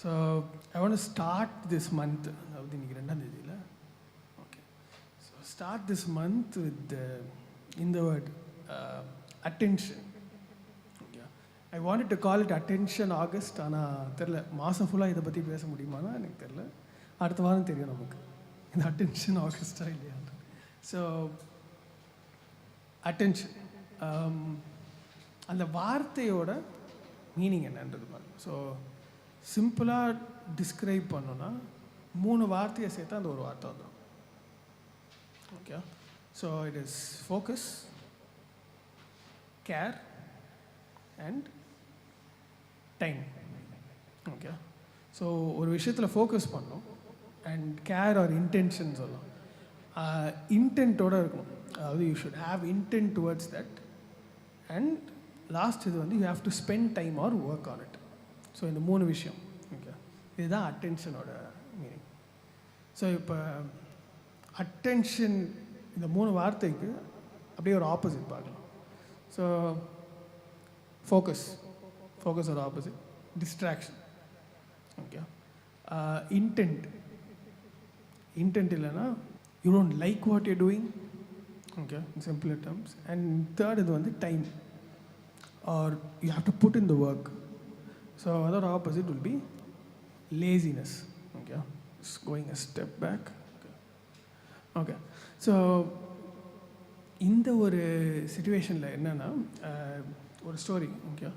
So I want to start this month, அதாவது இன்றைக்கி 2ஆம் தேதியில். Okay, so start this month with இந்த word attention. Okay, I wanted to call it attention August. ஆனால் தெரில, மாதம் ஃபுல்லாக இதை பற்றி பேச முடியுமானா எனக்கு தெரில. அடுத்த வாரம் தெரியும் நமக்கு இந்த அட்டென்ஷன் ஆகஸ்டா இல்லையா. ஸோ அட்டென்ஷன், அந்த வார்த்தையோட மீனிங் என்னன்றது பாருங்கள். ஸோ சிம்பிளாக டிஸ்கிரைப் பண்ணோன்னா 3 வார்த்தையை சேர்த்தா அந்த ஒரு வார்த்தை வந்துடும். Okay, so it is focus, care and time. Okay, so ஒரு விஷயத்தில் ஃபோக்கஸ் பண்ணணும் அண்ட் கேர் ஆர் இன்டென்ஷன் சொல்லலாம். இன்டென்ட்டோடு இருக்கணும், அதாவது you should have intent towards that. And last இது வந்து you have to spend time or work on it. So இந்த 3 விஷயம். ஓகே, இதுதான் அட்டென்ஷனோட மீனிங். ஸோ இப்போ அட்டென்ஷன் இந்த 3 வார்த்தைக்கு அப்படியே ஒரு ஆப்போசிட் பார்க்கலாம். ஸோ ஃபோக்கஸ், ஃபோக்கஸ் ஒரு opposite distraction. Okay, intent, intent இல்லைன்னா you don't like what you doing. Okay, in simpler terms. And third இது வந்து time, or you have to put in the work. So அதோட opposite will be laziness. Okay, going a step back. Okay, so இந்த ஒரு சிச்சுவேஷனில் என்னென்னா ஒரு story. Okay,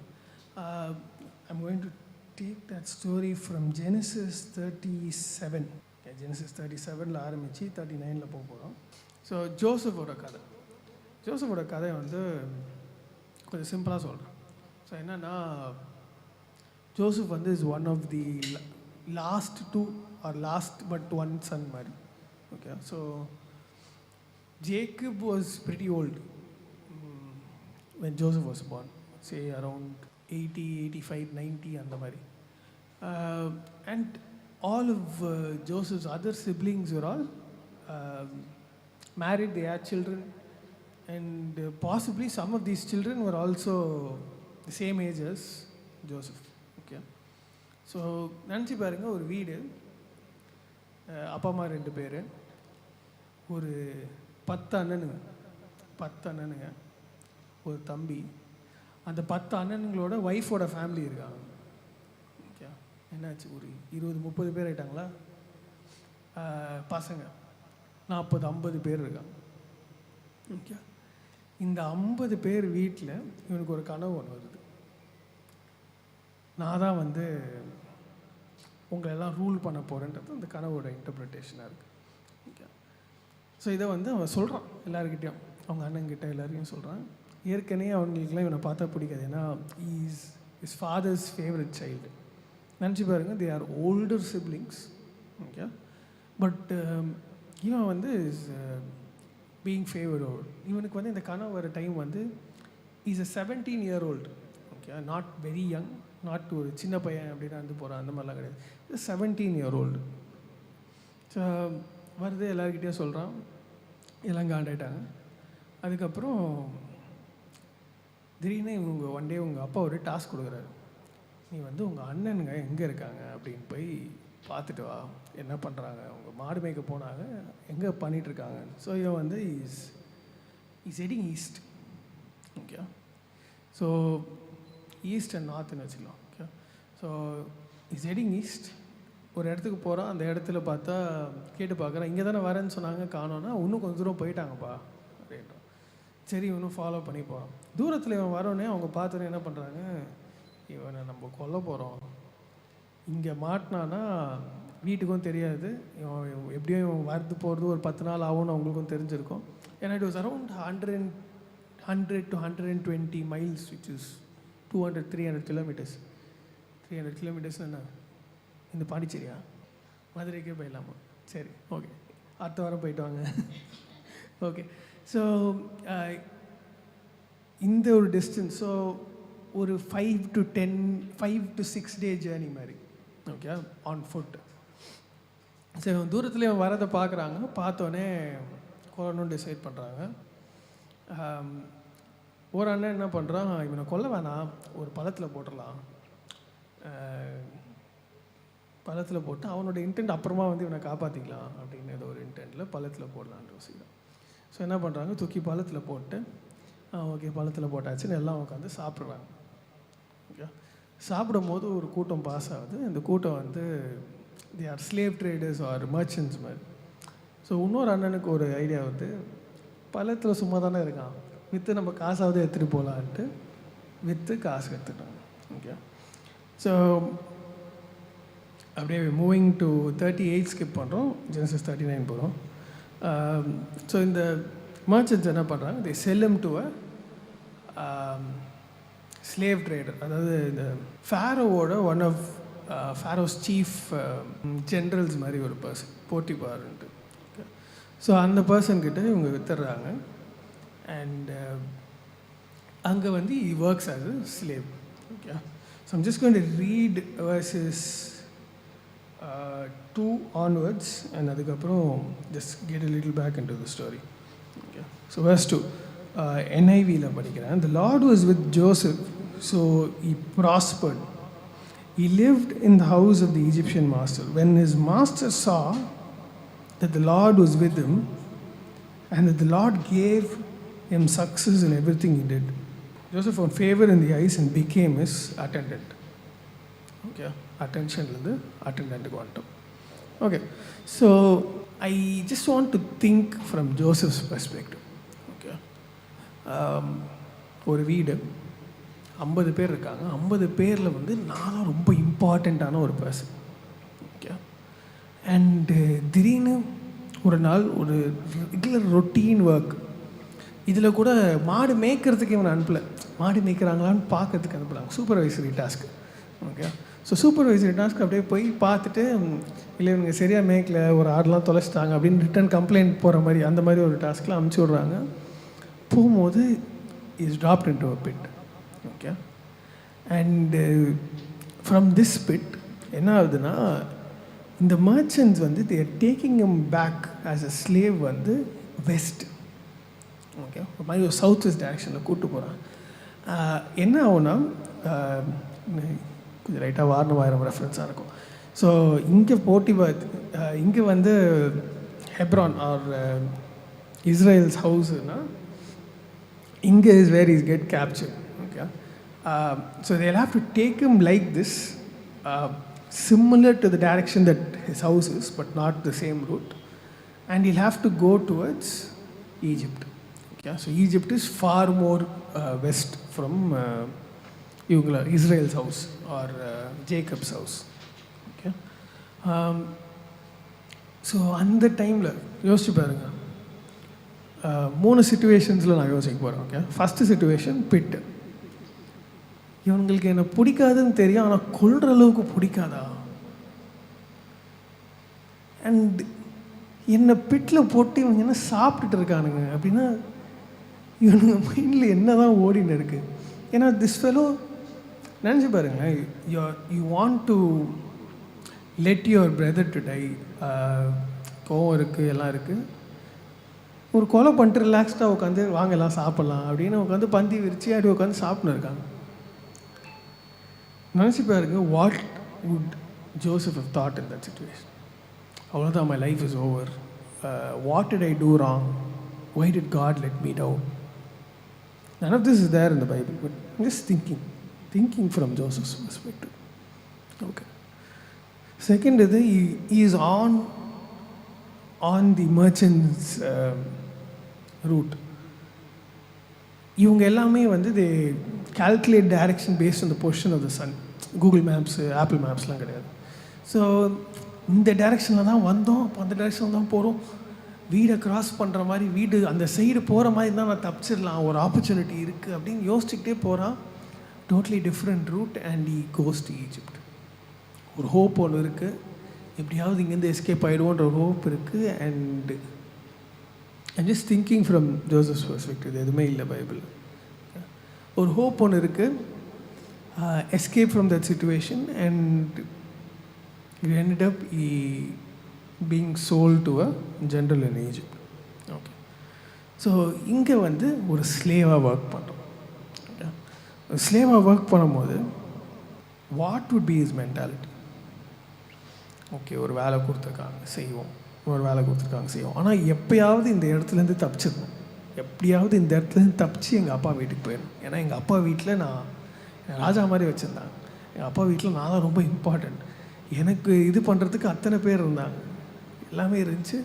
I'm going to take that story from Genesis 37. Okay, Genesis 37 ஆரம்பித்து 39 போக போகிறோம். So ஜோசஃபோட கதை. ஜோசஃபோட கதை வந்து கொஞ்சம் சிம்பிளாக சொல்கிறேன். ஸோ என்னென்னா, ஜோசப் வந்து is one of the last 2 or last but 1 son மாதிரி. Okay, so Jacob was pretty old when Joseph was born, say around 80, 85, 90 அந்த மாதிரி. And all of Joseph's other siblings were all married, they had children, and possibly some of these children were also the same age as Joseph. Okay, so நினச்சி பாருங்கள், ஒரு வீடு, அப்பா அம்மா 2 பேர், ஒரு 10 அண்ணனுங்க, 10 அண்ணனுங்க, ஒரு தம்பி. அந்த 10 அண்ணனுங்களோட ஒய்ஃபோட ஃபேமிலி இருக்காங்க. ஓகே, என்னாச்சு, ஒரு 20-30 பேர் ஆகிட்டாங்களா. பசங்க 40-50 பேர் இருக்காங்க. ஓகே, இந்த 50 பேர் வீட்டில் இவனுக்கு ஒரு கனவு ஒன்று வருது. நான் தான் வந்து உங்களெல்லாம் ரூல் பண்ண போகிறேன்றது அந்த கனவோட இன்டர்பிரிட்டேஷனாக இருக்குது. ஓகே, ஸோ இதை வந்து அவன் சொல்கிறான் எல்லாருக்கிட்டையும், அவங்க அண்ணங்கிட்ட எல்லாரையும் சொல்கிறான். ஏற்கனவே அவங்களுக்குலாம் இவனை பார்த்தா பிடிக்காது, ஏன்னா இஸ் ஃபாதர்ஸ் ஃபேவரட் சைல்டு. நினச்சி பாருங்கள், they are older siblings. Okay, but இவன் வந்து இஸ் பீயிங் ஃபேவர்ட். இவனுக்கு வந்து இந்த கனவு வர டைம் வந்து is a 17-year-old. Okay, not very young, not ஒரு சின்ன பையன் அப்படின்னு வந்து போகிறான் அந்த மாதிரிலாம் கிடையாது. 17-year-old. ஸோ வருது, எல்லாருக்கிட்டேயும் சொல்கிறான், எல்லாம் காண்டாயிட்டாங்க. அதுக்கப்புறம் திடீர்னு இவங்க ஒன் டே உங்கள் அப்பா ஒரு டாஸ்க் கொடுக்குறாரு, நீ வந்து உங்கள் அண்ணனுங்க எங்கே இருக்காங்க அப்படின்னு போய் பார்த்துட்டு வா, என்ன பண்ணுறாங்க, அவங்க மாடு மேய்க்க போனாங்க, எங்கே பண்ணிகிட்ருக்காங்க. ஸோ இவன் வந்து is heading east. Okay, so east and நார்த்துன்னு வச்சுக்கலாம். Okay, so is heading east. ஒரு இடத்துக்கு போகிறான், அந்த இடத்துல பார்த்தா கேட்டு பார்க்குறான், இங்கே தானே வரேன்னு சொன்னாங்க, காணோன்னா இன்னும் கொஞ்சம் தூரம் போயிட்டாங்கப்பா அப்படின்றான். சரி, இவனும் ஃபாலோ பண்ணி போகிறான். தூரத்தில் இவன் வரோடனே அவங்க பார்த்தோன்னே என்ன பண்ணுறாங்க, இவனை நம்ம கொல்ல போகிறோம், இங்கே மாட்டினான்னா வீட்டுக்கும் தெரியாது, இவன் எப்படியும் இவன் வரது போகிறது ஒரு 10 நாள் ஆகும்னு அவங்களுக்கும் தெரிஞ்சிருக்கும். ஏன்னா it was around 100 to 120 miles, which is 200-300 kilometers. 300 kilometers என்ன, இந்த பாண்டிச்சேரியா, மதுரைக்கே போயிடலாமா? சரி, ஓகே, அடுத்த வாரம் போயிட்டு வாங்க. ஓகே, ஸோ இந்த ஒரு டிஸ்டன்ஸ், ஸோ ஒரு 5 to 6 day ஜேர்னி மாதிரி. Okay, on food. சரி, தூரத்தில் இவன் வரதை பார்க்குறாங்க, பார்த்தோன்னே கொல்லணும்னு டிசைட் பண்ணுறாங்க. ஒரு அண்ணன் என்ன பண்ணுறான், இவனை கொல்ல வேணாம், ஒரு பழத்தில் போட்டுடலாம், பள்ளத்தில் போட்டு அவனோட இன்டென்ட் அப்புறமா வந்து இவனை காப்பாற்றிக்கலாம் அப்படின்னு ஏதோ ஒரு இன்டென்ட்டில் பள்ளத்தில் போடலான்னு யோசிக்கிறான். ஸோ என்ன பண்ணுறாங்க, தூக்கி பள்ளத்தில் போட்டு ஓகே பள்ளத்தில் போட்டாச்சுன்னு எல்லாம் உட்காந்து சாப்பிட்றாங்க. ஓகே, சாப்பிடும் போது ஒரு கூட்டம் பாஸ் ஆகுது. இந்த கூட்டம் வந்து the or slave traders or merchants மாதிரி. ஸோ இன்னொரு அண்ணனுக்கு ஒரு ஐடியா வந்து, பள்ளத்தில் சும்மா தானே இருக்கான், விற்று நம்ம காசாவது எடுத்துகிட்டு போகலான்ட்டு விற்று காசு எடுத்துட்டாங்க. ஓகே, ஸோ அப்படியே மூவிங் டு 38 ஸ்கிப் பண்ணுறோம், Genesis 39 போகிறோம். ஸோ இந்த மர்ச்சன்ட்ஸ் என்ன பண்ணுறாங்க, தே செல்லம் டு அ ஸ்லேவ் ட்ரேடர். அதாவது இந்த ஃபேரோவோட one of Pharaoh's chief generals மாதிரி ஒரு பர்சன், போட்டிபார்ன்ட்டு. ஓகே, ஸோ அந்த பர்சன்கிட்ட இவங்க வித்துடுறாங்க. அண்ட் அங்கே வந்து he works as a slave. Okay, so I'm just going to read verses 2 onwards and அதுக்கப்புறம் just get a little back into the story. Okay, so verse 2, NIV-ல படிக்கிறேன். The Lord was with Joseph, so he prospered. He lived in the house of the Egyptian master. When his master saw that the Lord was with him and that the Lord gave him success in everything he did, Joseph found favor in the eyes and became his attendant. Okay, attentionலேருந்து அட்டெண்டன்ட்டுக்கு வந்துட்டோம். Okay, so I just want to think from Joseph's perspective. Okay, ஒரு வீடு 50 பேர் இருக்காங்க. 50 பேரில் வந்து நான் தான் ரொம்ப இம்பார்ட்டண்ட்டான ஒரு பர்சன். ஓகே, அண்டு திடீர்னு ஒரு நாள் ஒரு ரெகுலர் ரொட்டீன் ஒர்க், இதில் கூட மாடு மேய்க்கிறதுக்கு இவனை அனுப்பலை, மாடு மேய்க்கிறாங்களான்னு பார்க்கறதுக்கு அனுப்பலாம், supervisory task. Okay, so supervisory task அப்படியே போய் பார்த்துட்டு, இல்லை இவங்க சரியாக மேய்க்கல, ஒரு ஆடெலாம் தொலைச்சிட்டாங்க அப்படின்னு ரிட்டன் கம்ப்ளைண்ட் போகிற மாதிரி அந்த மாதிரி ஒரு டாஸ்க்கில் அனுப்பிச்சி விட்றாங்க. போகும்போது is dropped into a pit. Okay, and from this pit என்ன ஆகுதுன்னா, இந்த மர்ச்சன்ட்ஸ் வந்து they are taking him back as a slave வந்து வெஸ்ட். ஓகே, ஒரு மாதிரி ஒரு சவுத் வெஸ்ட் டைரக்ஷனில் கூப்பிட்டு போகிறான். என்ன ஆகுனா, கொஞ்சம் லைட்டாக வாரணமாயிரம் ரெஃபரன்ஸாக இருக்கும். ஸோ இங்கே போட்டிபாத், இங்கே வந்து ஹெப்ரான் ஆர் இஸ்ரேல்ஸ் ஹவுஸ்னா, இங்கே is where is get capture. Okay, so they have to take him like this, similar to the direction that his house is, but not the same route, and he'll have to go towards Egypt. Okay, so Egypt is far more west from இவங்கள Israel's house or Jacob's house. Okay, so அந்த டைமில் யோசிச்சு பாருங்கள், 3 சிச்சுவேஷன்ஸில் நான் யோசிக்க போகிறேன். Okay, first situation pit. இவங்களுக்கு என்னை பிடிக்காதுன்னு தெரியும், ஆனால் கொல்ற அளவுக்கு பிடிக்காதா, அண்ட் என்னை பிட்டில் போட்டு இவங்க என்ன சாப்பிட்டுட்டு இருக்கானுங்க அப்படின்னா இவனுங்க மைண்டில் என்ன தான் ஓடின்னு இருக்குது. ஏன்னா திஸ் ஃபெலோ, நினச்சி பாருங்களேன், you want to let your brother to tie, கோவம் இருக்குது, எல்லாம் இருக்குது, ஒரு கொலை பண்ணிட்டு ரிலாக்ஸ்டாக உட்காந்து வாங்க எல்லாம் சாப்பிட்லாம் அப்படின்னு உட்காந்து பந்தி விரிச்சு அப்படி உட்காந்து சாப்பிட்னு இருக்காங்க. நினச்சி பாருங்க, what would Joseph have thought in that situation? அவ்வளோதான், my life is over, what did I do wrong, why did God let me down? None of this is there in the Bible, but I'm just thinking from Joseph's perspective. Okay. Second is he is on the merchant's route. இவங்க எல்லாமே வந்து they calculate direction based on the position of the sun. Google Maps, Apple Mapsலாம் கிடையாது. So இந்த டைரெக்ஷனில் தான் வந்தோம், அப்போ அந்த டைரெக்ஷனில் தான் போகிறோம், வீடை க்ராஸ் பண்ணுற மாதிரி, வீடு அந்த சைடு போகிற மாதிரி தான் நான் தப்பிச்சிடலாம், ஒரு ஆப்பர்ச்சுனிட்டி இருக்குது அப்படின்னு யோசிச்சுக்கிட்டே போகிறான். Totally different route and he goes to Egypt. ஒரு ஹோப் ஒன்று இருக்குது, எப்படியாவது இங்கேருந்து எஸ்கேப் ஆகிடுவோன்ற ஒரு ஹோப் இருக்குது. And I'm just thinking from Joseph's perspective, இது எதுவுமே இல்லை பைபிள். ஒரு ஹோப் ஒன்று இருக்குது, escape from that situation, and it ended up being sold to a general in Egypt. Okay, so இங்கே வந்து ஒரு ஸ்லேவாக ஒர்க் பண்ணுறோம். ஓகே, ஸ்லேவாக ஒர்க் பண்ணும்போது what would be his mentality? Okay ஒரு வேலை கொடுத்துருக்காங்க செய்வோம், ஒரு வேலை கொடுத்துருக்காங்க செய்வோம். ஆனால் எப்பயாவது இந்த இடத்துலேருந்து தப்பிச்சிடணும், எப்படியாவது இந்த இடத்துலேருந்து தப்பிச்சு எங்கள் அப்பா வீட்டுக்கு போயிடணும். ஏன்னா எங்கள் அப்பா வீட்டில் நான் ராஜா மாதிரி வச்சுருந்தாங்க. எங்கள் அப்பா வீட்டில் நான் தான் ரொம்ப இம்பார்ட்டண்ட். எனக்கு இது பண்ணுறதுக்கு அத்தனை பேர் இருந்தாங்க, எல்லாமே இருந்துச்சு.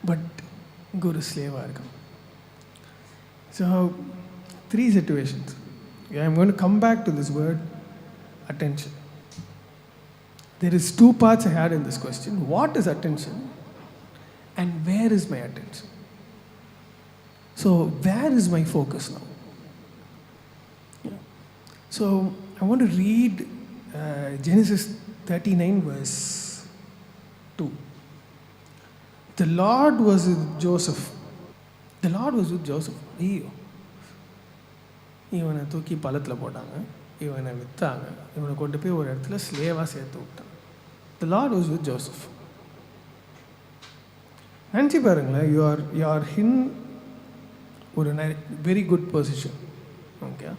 பட் இங்கே ஒரு ஸ்லேவாக இருக்கும். So 3 situations. I'm going to come back to this word attention. There is 2 parts I had in this question. What is attention and where is my attention? So where is my focus now? Yeah. So I want to read Genesis 39 verse 2. The Lord was with Joseph. The Lord was with Joseph. ஐயோ, இவனை தூக்கி பள்ளத்தில் போட்டாங்க, இவனை விற்றாங்க, இவனை கொண்டு போய் ஒரு இடத்துல ஸ்லேவாக சேர்த்து விட்டாங்க. The Lord was with Joseph. நினச்சி பாருங்களேன், you are in ஒரு very good position, okay,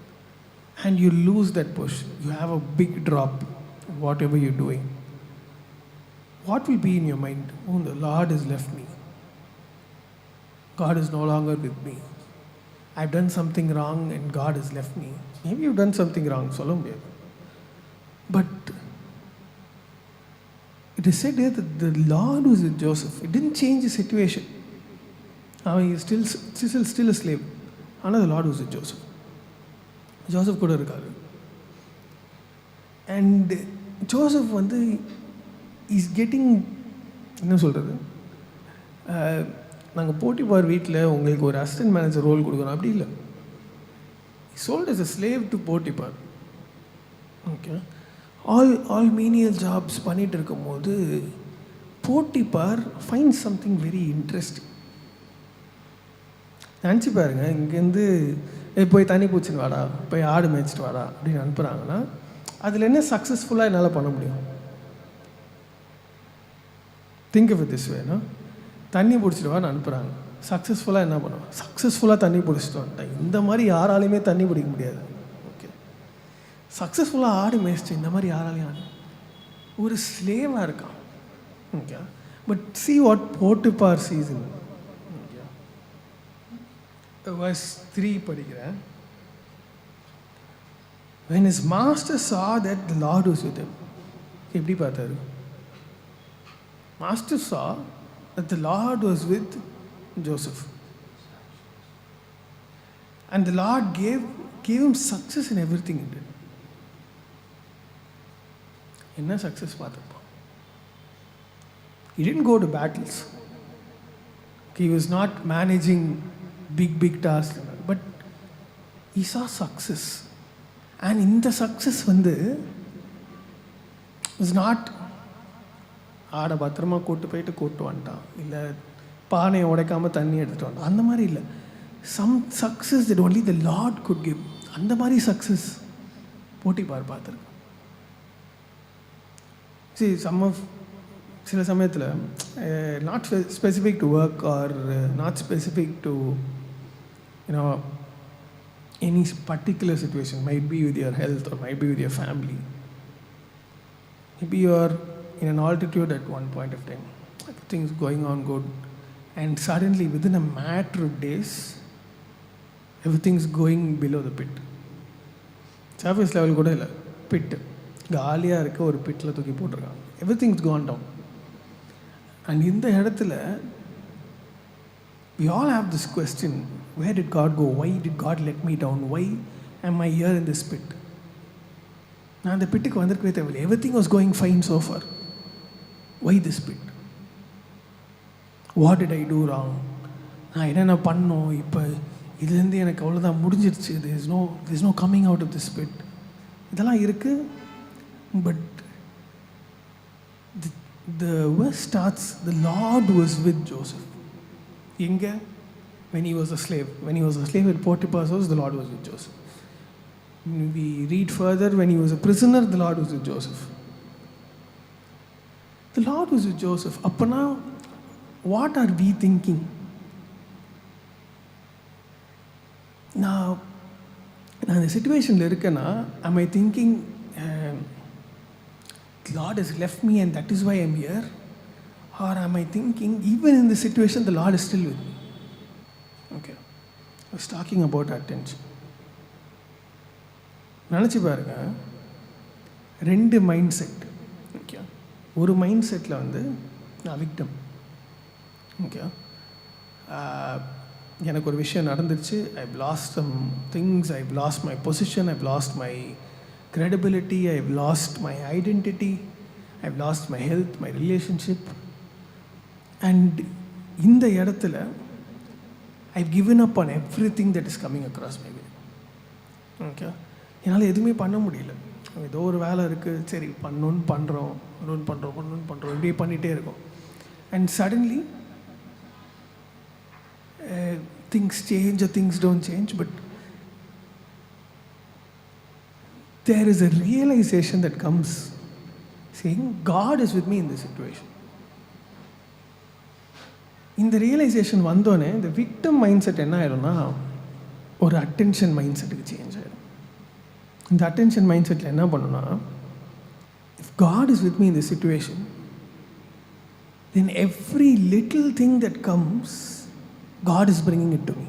and you lose that position, you have a big drop in whatever you're doing. What will be in your mind? Oh, the Lord has left me. God is no longer with me. I've done something wrong and God has left me. Maybe you've done something wrong, சொல்ல முடியாது. But it is said here that the Lord was with Joseph. It didn't change the situation. He is still a slave. ஆனால் the Lord was with Joseph. Joseph கூட இருக்காரு. And Joseph வந்து is getting, என்ன சொல்கிறது, நாங்கள் போட்டிபார் வீட்டில் உங்களுக்கு ஒரு அசிஸ்டன்ட் மேனேஜர் ரோல் கொடுக்குறோம், அப்படி இல்லை. Sold as a slave to Potiphar. Okay, all menial jobs பண்ணிகிட்டு இருக்கும்போது Potiphar find something very interesting. நினச்சி பாருங்கள், இங்கேருந்து போய் தண்ணி பூச்சின்னு வாடா, போய் ஆடு மேய்ச்சிட்டு வாடா அப்படின்னு அனுப்புகிறாங்கன்னா அதில் என்ன சக்ஸஸ்ஃபுல்லாக என்னால் பண்ண முடியும்? திங்க் ஆஃப் இட் திஸ் வேணும். தண்ணி பிடிச்சிட்டு வான்னு அனுப்புகிறாங்க, சக்ஸஸ்ஃபுல்லாக என்ன பண்ணுவேன்? சக்ஸஸ்ஃபுல்லாக தண்ணி பிடிச்சிட்டு வந்துட்டேன். இந்த மாதிரி யாராலையுமே தண்ணி பிடிக்க முடியாது. ஓகே, சக்ஸஸ்ஃபுல்லாக ஆடு மேய்ச்சிட்டு இந்த மாதிரி யாராலையும் ஒரு ஸ்லேவாக இருக்கான். Okay, but see what Potiphar sees in him. Verse 3 படிக்கிறேன். When his master saw that the Lord was with him. எப்படி பார்த்தாரு? Master saw that the Lord was with Joseph. And the Lord gave him success in everything he did. என்ன success பார்த்துப்போம்? He didn't go to battles. He was not managing big tasks, but he saw success. And in the success வந்து was not ஆடை பத்திரமா கூட்டு போயிட்டு கூட்டு வந்துட்டான், இல்லை பானையை உடைக்காமல் தண்ணி எடுத்துகிட்டு வந்தான், அந்த மாதிரி இல்லை. Some success that only the lord could give. அந்த மாதிரி சக்ஸஸ் போட்டிபார் பார்த்துருக்கான். சில சமயத்தில் not specific to work or not specific to any particular situation, might be with your health or might be with your family. Maybe you are in an altitude at one point of time, everything's going on good, and suddenly within a matter of days everything's going below the pit. Surface level கூட இல்லை, pit காலியாக இருக்க ஒரு பிட்டில் தூக்கி போட்டிருக்காங்க. everything's gone down. And இந்த இடத்துல we all have this question, where did God go? Why did God let me down? Why am I here in this pit? நான் அந்த பிட்டுக்கு வந்திருக்கவே தேவையில்லை. Everything was going fine so far. Why this pit? What did I do wrong? நான் என்னென்ன பண்ணோம்? இப்போ இதுலேருந்து எனக்கு அவ்வளோதான், முடிஞ்சிருச்சு. there's no coming out of this pit. இதெல்லாம் இருக்குது. But the verse starts, the Lord was with Joseph. எங்கே? when he was a slave. When he was a slave at Potiphar's house, the Lord was with Joseph. We read further, when he was a prisoner, the Lord was with Joseph. The Lord was with Joseph. அப்பனா what are we thinking? நான் இந்த சிச்சுவேஷனில் இருக்கேன்னா, am I thinking God has left me and that is why I'm here? Or am I thinking, even in this situation, the Lord is still with me? Okay. I was talking about attention. நினச்சி பாருங்க, 2 mind set. Okay, ஒரு mind settle வந்து நான் victim. Okay, எனக்கு ஒரு விஷயம் நடந்துருச்சு, I've last some things, I've last my position, I've last my credibility, I've lost my identity, I've lost my health, my relationship. And இந்த இடத்துல I've given up on everything that is coming across my way. Okay, என்னால் எதுவுமே பண்ண முடியல. ஏதோ ஒரு வேலை இருக்குது, சரி பண்ணுறோம், இப்படியே பண்ணிகிட்டே இருக்கோம். And suddenly things change or things don't change, but there is a realization that comes saying, God is with me in this situation. இந்த ரியலைசேஷன் வந்தோடனே இந்த விக்டம் மைண்ட் செட் என்ன ஆகிடும்னா ஒரு அட்டென்ஷன் மைண்ட் செட்டுக்கு சேஞ்ச் ஆகிடும். இந்த அட்டென்ஷன் மைண்ட் செட்டில் என்ன பண்ணுன்னா, if God is with me in this situation, then every little thing that comes, God is bringing it to me.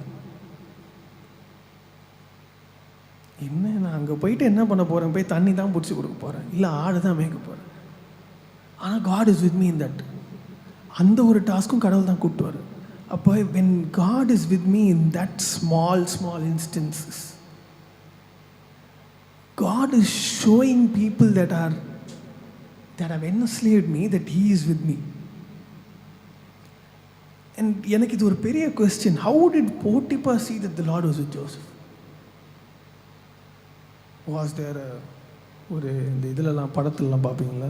என்ன, நான் அங்கே போயிட்டு என்ன பண்ண போகிறேன்? போய் தண்ணி தான் பிடிச்சி கொடுக்க போகிறேன், இல்லை ஆடு தான் மேய்க்க போகிறேன். ஆனால் God is with me in that. அந்த ஒரு டாஸ்க்கும் கடவுள் தான் கூப்பிட்டு வரும். அப்போ when God is with me in that small instances, God is showing people that have enslaved me that He is with me. And எனக்கு இது ஒரு பெரிய question. How did Potiphar see that the Lord was with Joseph? Was there ஒரு இந்த இதிலலாம் படத்துலலாம் பார்ப்பீங்களா,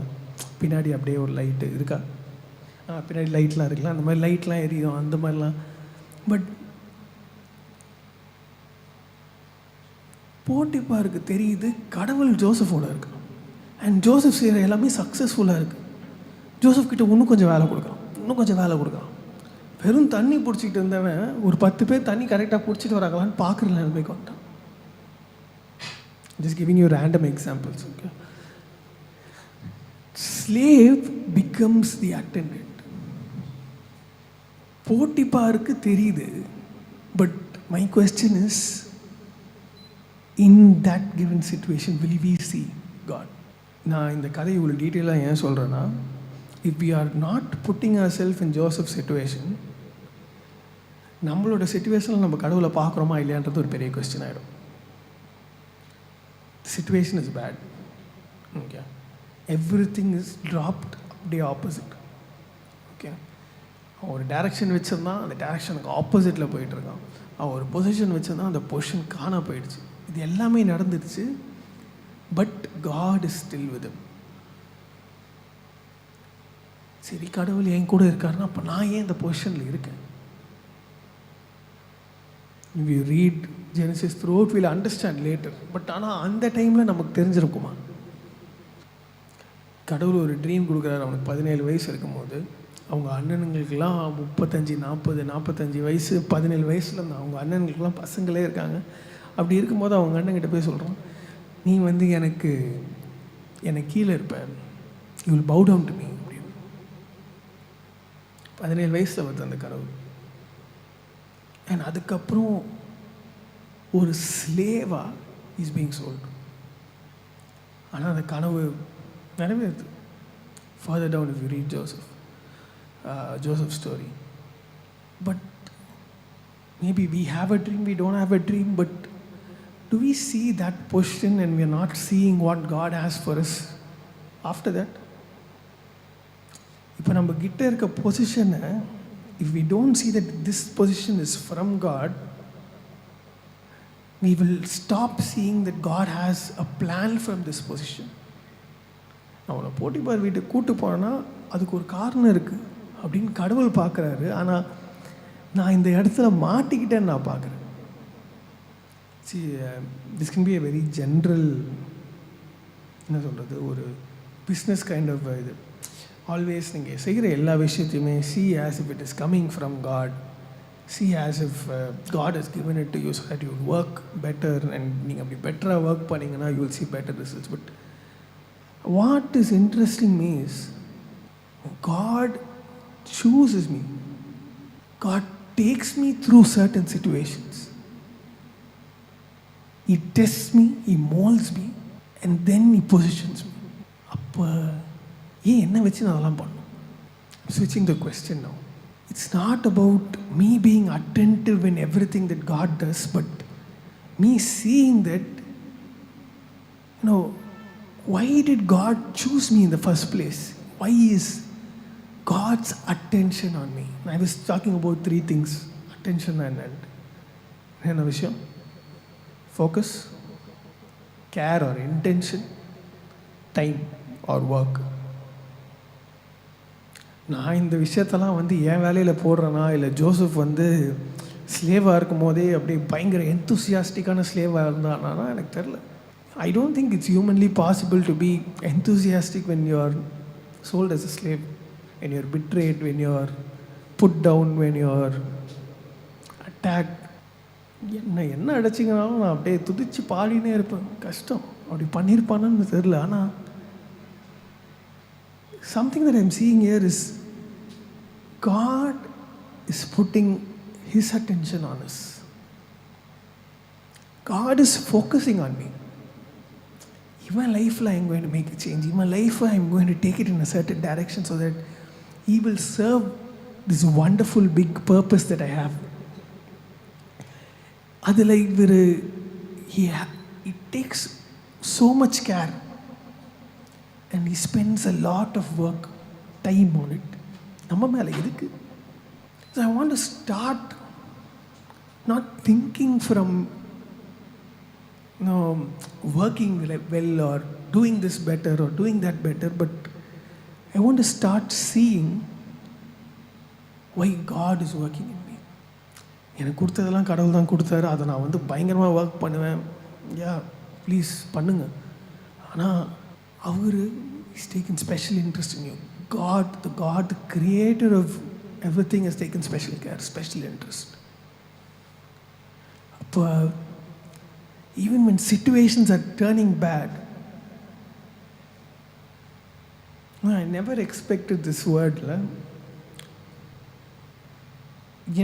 பின்னாடி அப்படியே ஒரு லைட்டு இருக்கா, பின்னாடி லைட்லாம் இருக்குல்ல, அந்த மாதிரி லைட்லாம் எரியும், அந்த மாதிரிலாம். பட் போட்டிப்பாருக்கு தெரியுது கடவுள் ஜோசஃபோட இருக்கு. அண்ட் ஜோசப் செய்கிற எல்லாமே சக்ஸஸ்ஃபுல்லாக இருக்குது. ஜோசப் கிட்ட இன்னும் கொஞ்சம் வேலை கொடுக்கலாம். வெறும் தண்ணி பிடிச்சிக்கிட்டு இருந்தவன் ஒரு 10 பேர் தண்ணி கரெக்டாக பிடிச்சிட்டு வராங்களான்னு பார்க்குற நிலைமைக்கு வந்துட்டான். Just giving you random examples. Okay. Slave becomes the attendant. போட்டிப்பாருக்கு தெரியுது. But my question is, in that given situation, will we see God? நான் இந்த கதை இவ்வளோ டீட்டெயிலாக ஏன் சொல்கிறேன்னா, if we are not putting ourselves in Joseph's situation, நம்மளோட சிச்சுவேஷனில் நம்ம கடவுளை பார்க்குறோமா இல்லையான்றது ஒரு பெரிய கொஸ்டின் ஆகிடும். Situation is bad. Okay. Everything is dropped அப்படியே ஆப்போசிட். ஓகே, அவன் ஒரு டைரக்ஷன் வச்சுருந்தான், அந்த டைரக்ஷனுக்கு ஆப்போசிட்டில் போயிட்டுருக்கான். அவன் ஒரு பொசிஷன் வச்சுருந்தான், அந்த பொசிஷன் காண போயிடுச்சு. இது எல்லாமே நடந்துடுச்சு. But God is still with him. சரி, கடவுள் என் கூட இருக்காருன்னா அப்போ நான் ஏன் இந்த பொசிஷனில் இருக்கேன்? If you read Genesis throughout, we'll understand later. But ஆனால் அந்த டைமில் நமக்கு தெரிஞ்சிருக்குமா? கடவுள் ஒரு ட்ரீம் கொடுக்குறாரு. அவனுக்கு 17 வயசு இருக்கும்போது, அவங்க அண்ணனுங்களுக்கெல்லாம் 35, 40, 45 வயசு, 17 வயசில் அவங்க அண்ணனுங்களுக்கெல்லாம் பசங்களே இருக்காங்க. அப்படி இருக்கும்போது அவங்க அண்ணன்கிட்ட போய் சொல்கிறான், நீ வந்து எனக்கு கீழே இருப்பேன், you will bow down to me அப்படின்னு. 17 வயசில் வருது அந்த கடவுள். அண்ட் அதுக்கப்புறம் ஒரு ஸ்லேவாக இஸ் பீயிங் சோல்டு. ஆனால் அந்த கனவு நிறைவேறுது. Further down if you read Joseph story. But maybe we have a dream, we don't have a dream, but do we see that position and we are not seeing what God has for us after that? இப்போ நம்ம கிட்ட இருக்க பொசிஷனை, if we don't see that this position is from God, we will stop seeing that God has a plan from this position. அவனை போட்டிப்பார் வீட்டுக்கு கூட்டு போனேன்னா அதுக்கு ஒரு காரணம் இருக்குது அப்படின்னு கடவுள் பார்க்குறாரு. ஆனால் நான் இந்த இடத்துல மாட்டிக்கிட்டேன்னு நான் பார்க்குறேன். See, this can be a very general, என்ன சொல்கிறது, ஒரு பிஸ்னஸ் கைண்ட் ஆஃப் இது. ஆல்வேஸ் நீங்கள் செய்கிற எல்லா விஷயத்தையுமே see as if it is coming from God. See as if God has given it to you so that you will work better, and நீங்கள் அப்படி பெட்டராக ஒர்க் பண்ணிங்கன்னா you will see better results. But What is interesting me is God chooses me. God takes me through certain situations. He tests me, He molds me, and then He positions me. அப்போ ஏன் என்ன வச்சு நான் அதெல்லாம் பண்ணணும்? Switching the question now. It's not about me being attentive in everything that God does, but me seeing that, why did God choose me in the first place? Why is God's attention on me? I was talking about three things: attention and என்ன விஷயம்? Focus, care or intention, time or work. நான் இந்த விஷயத்தெல்லாம் என் வேலையில் போடுறேன்னா, இல்லை Joseph ஸ்லேவாக இருக்கும் போதே அப்படியே பயங்கர எந்தூசியாஸ்டிக்கான ஸ்லேவாக இருந்தானா எனக்கு தெரில. I don't think it's humanly possible to be enthusiastic when you are sold as a slave, when you are betrayed, when you are put down, when you are attacked. என்ன அடைச்சிங்கனாலும் நான் அப்படியே துதிச்சு பாடினே இருப்பேன். கஷ்டம். அப்படி பண்ணியிருப்பானு தெரில. ஆனால் something that I'm seeing here is God is putting His attention on us. God is focusing on me. In my life, I'm going to make a change. In my life, I'm going to take it in a certain direction so that He will serve this wonderful big purpose that I have. அதில் it takes so much care and He spends a lot of work, time on it. நம்ம மேலே எதுக்கு? So I want to start not thinking from working well or doing this better or doing that better, but I want to start seeing why God is working in me. எனக்கு கொடுத்ததெல்லாம் கடவுள் தான் கொடுத்தாரு. அதை நான் பயங்கரமாக ஒர்க் பண்ணுவேன். Please பண்ணுங்க. ஆனால் அவர் is taken special interest in you. the God, the creator of everything has taken special care, special interest. அப்போ even when situations are turning bad, I never expected this word.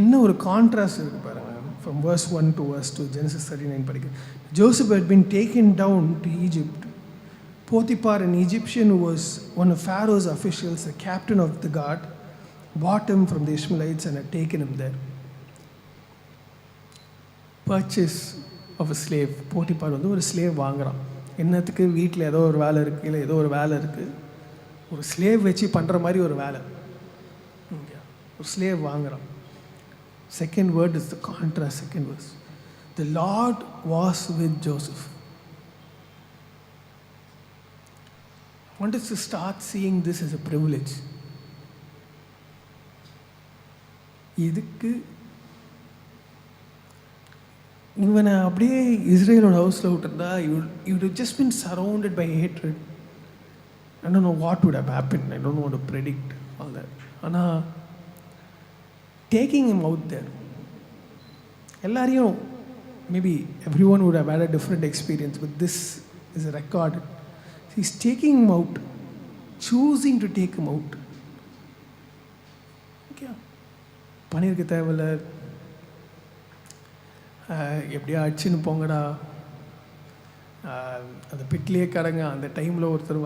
என்ன ஒரு contrast இருக்கு பாருங்க. From verse 1 to verse 2, Genesis 39 படிக்க. Joseph had been taken down to Egypt. Potiphar, an Egyptian who was one of Pharaoh's officials, the captain of the guard, bought him from the Ishmaelites and had taken him there. Purchase of a slave. Potiphar ஒரு slave வாங்குறான். என்னத்துக்கு? வீட்டில் ஏதோ ஒரு வேலை இருக்குது, இல்லை ஏதோ ஒரு வேலை இருக்குது, ஒரு ஸ்லேவ் வச்சு பண்ணுற மாதிரி ஒரு வேலை. ஒரு ஸ்லேவ் வாங்குறான். Second word is the contrast, second verse. The Lord was with Joseph. I want us to start seeing this as a privilege. இதுக்கு இவனை அப்படியே இஸ்ரேலோட ஹவுஸில் விட்டுருந்தா you would have just been surrounded by hatred. I don't know what would have happened. I don't want to predict all that. ஆனால் taking him out there, எல்லாரையும், maybe everyone would have had a different experience, but this is recorded. He's taking him out, choosing to take him out. Okay, பண்ணியிருக்க தேவையில்ல, எப்படியா அடிச்சுன்னு போங்கடா, அந்த பிட்லேயே கடங்க, அந்த டைமில் ஒருத்தர்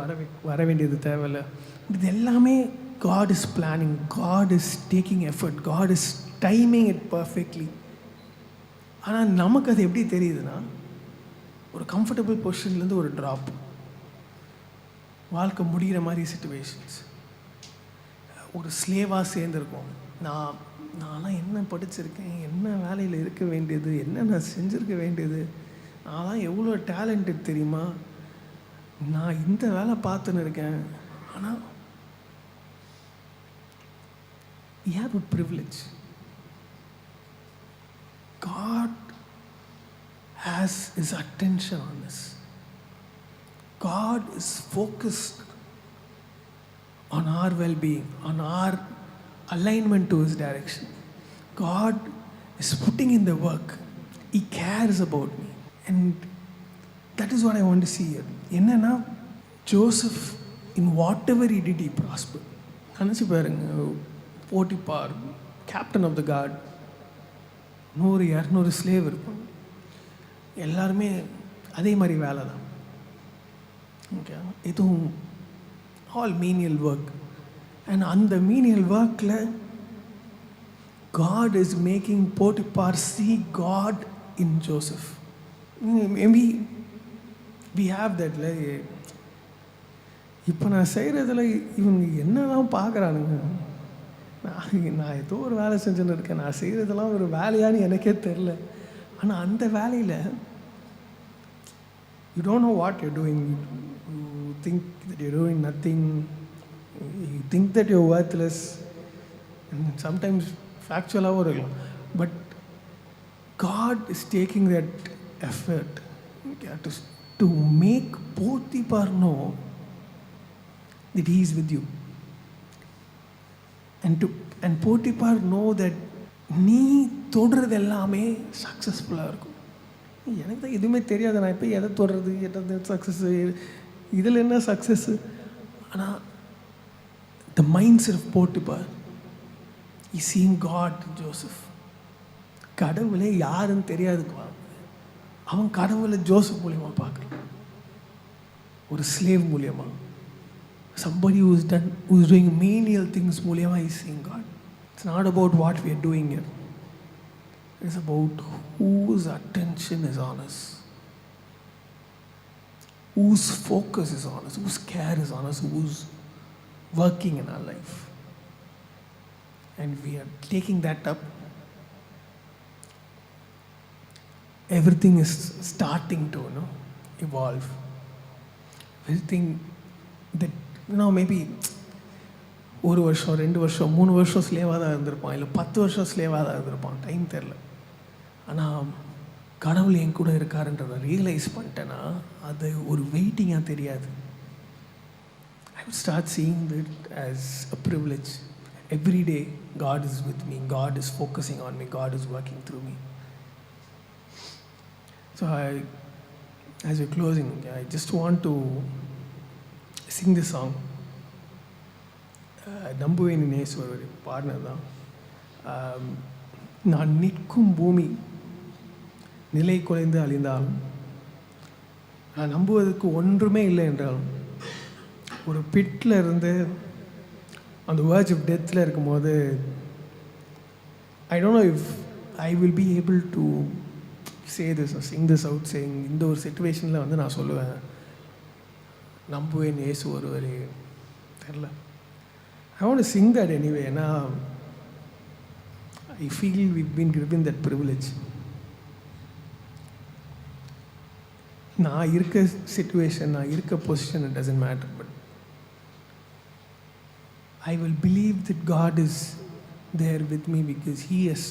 வர வேண்டியது தேவையில்லை. இது எல்லாமே God is planning, God is taking effort, God is timing it perfectly. ஆனால் நமக்கு அது எப்படி தெரியுதுன்னா, ஒரு கம்ஃபர்டபுள் பொசிஷன்லேருந்து ஒரு ட்ராப், வாழ்க்கை முடிகிற மாதிரி சிச்சுவேஷன்ஸ், ஒரு ஸ்லேவாக சேர்ந்துருக்கோம். நான்லாம் என்ன படிச்சிருக்கேன், என்ன வேலையில் இருக்க வேண்டியது, என்ன நான் செஞ்சுருக்க வேண்டியது, நான்லாம் எவ்வளோ டேலண்டட் தெரியுமா, நான் இந்த வேலை பார்த்துன்னு இருக்கேன். ஆனால் we have a privilege. God has His attention on us. God is focused on our well-being, on our alignment to His direction. God is putting in the work. He cares about me. And that is what I want to see here. என்னன்னா, Joseph in whatever he did he prospered. நினச்சி பாருங்க, Potiphar captain of the guard, 100-200 slave இருப்பாங்க, எல்லாருமே அதே மாதிரி வேலை தான். Okay, இதுவும் ஆல் மீனியல் ஒர்க். அண்ட் அந்த மீனியல் ஒர்க்கில் God is making Potiphar see God in Joseph. Maybe we have that. இப்போ நான் செய்கிறதில் இவங்க என்ன தான் பார்க்குறானுங்க, நான் ஏதோ ஒரு வேலை செஞ்சுன்னு இருக்கேன், நான் செய்கிறதெல்லாம் ஒரு வேலையான்னு எனக்கே தெரில. ஆனால் அந்த வேலையில் you don't know what you're doing. You think that you're doing nothing. You think that you're worthless. And sometimes factual-ஆகவும் இருக்கலாம். But God is taking that effort to make Potiphar know that he is with you. And Potiphar know that நீ தொடுறது எல்லாமே சக்ஸஸ்ஃபுல்லாக இருக்கும். எனக்கு தான் எதுவுமே தெரியாது, நான் இப்போ எதை தொடுறது, எதாவது சக்ஸஸ்ஸு, இதில் என்ன சக்ஸஸ்ஸு. ஆனால் the mind set of Potiphar is seeing God in Joseph. கடவுளே யாருன்னு தெரியாதுக்குவா, அவன் கடவுளை ஜோசப் மூலியமாக பார்க்குறான், ஒரு ஸ்லேவ் மூலியமாக. Somebody who is doing menial things மூலியமாக is seeing God. It's not about what we are doing here. It's about whose attention is on us, whose focus is on us, whose care is on us, who's working in our life. And we are taking that up. Everything is starting to evolve. Everything that maybe 1 வருஷம் 2 வருஷம் 3 வருஷம் ஸ்லேவாக தான் இருந்திருப்பான், இல்லை 10 வருஷம் ஸ்லேவாக தான் இருந்திருப்பான், time தெரில. ஆனால் கடவுள் என் கூட இருக்காருன்றதை ரியலைஸ் பண்ணிட்டேன்னா அது ஒரு வெயிட்டிங்காக தெரியாது. I would start seeing it as a privilege. Every day God is with me, God is focusing on me, God is working through me. So as we're closing, I just want to sing this song. நம்புவேன் நேசுவர் பாடினது தான். நான் நிற்கும் பூமி நிலை குலைந்து அழிந்தாலும், நான் நம்புவதற்கு ஒன்றுமே இல்லை என்றாலும், ஒரு பிட்டில் இருந்து அந்த வேர்ஜ் ஆஃப் டெத்தில் இருக்கும்போது I don't know if I will be able to say this or sing this out saying, இந்த ஒரு சிச்சுவேஷனில் நான் சொல்லுவேன் நம்புவேன் இயேசு ஒருவரே, தெரில. I want to sing that anyway. I feel we've been given that privilege. நான் இருக்க சிச்சுவேஷன், நான் இருக்க position, it doesn't matter, but I will believe that God is there with me because He has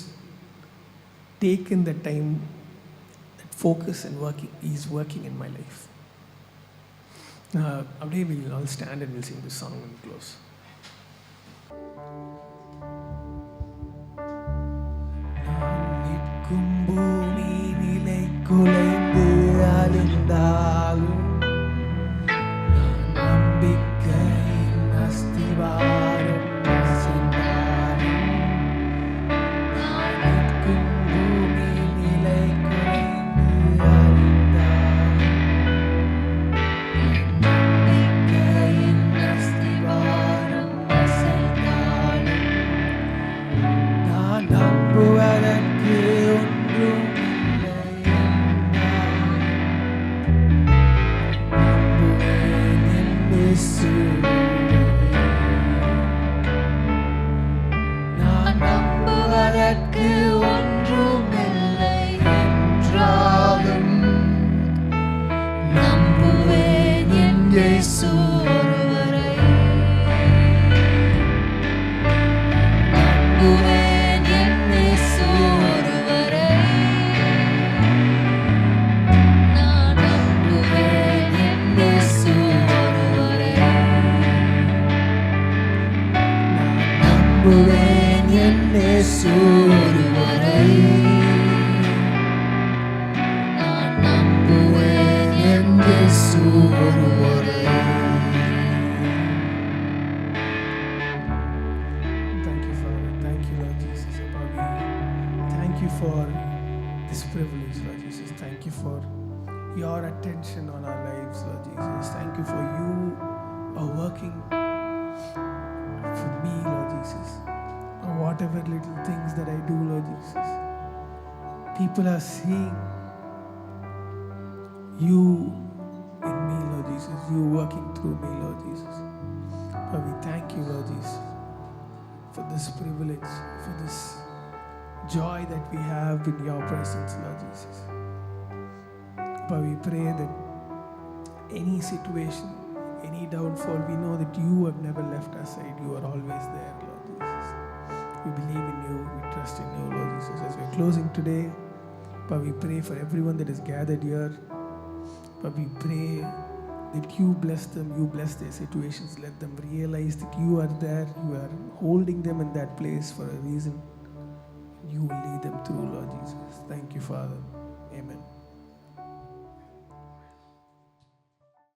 taken the time, that focus and working. He is working in my life. Today we'll all stand and we'll sing this song and close. நிற்கும் பூமி நிலை குலைந்து அழிந்தாலும், நம்பிக்கையின் அஸ்திவாரம் அசைந்தாலும், நிற்கும் பூமி நிலை குலைந்து அழிந்தாலும், நம்பிக்கையின் அஸ்திவாரம் அசைந்தாலும், நான் நம்புவதற்கு ஒன்றும் நான் நம்புவதற்கு ஒன்றுமில்லை என்றாலும், நம்புவேன் என் இயேசு ஒருவரை. நம்புவேன் என் இயேசு ஒருவரை. நான் நம்புவேன் என் இயேசு ஒருவரை. நம்புவேன் என் இயேசு ஒருவரை. நான் நம்புவேன் என் இயேசு ஒருவரை. for this privilege, Lord Jesus. Thank you for your attention on our lives, Lord Jesus. Thank you for you are working for me, Lord Jesus. Or whatever little things that I do, Lord Jesus. People are seeing you in me, Lord Jesus. You working through me, Lord Jesus. But we thank you, Lord Jesus, for this privilege, for this joy that we have in your presence, Lord Jesus. But we pray that any situation, any downfall, we know that you have never left our side. You are always there, Lord Jesus. We believe in you. We trust in you, Lord Jesus. As we're closing today, but we pray for everyone that is gathered here. But we pray that you bless them, you bless their situations. Let them realize that you are there. You are holding them in that place for a reason. You will lead them through, Lord Jesus. Thank you, Father.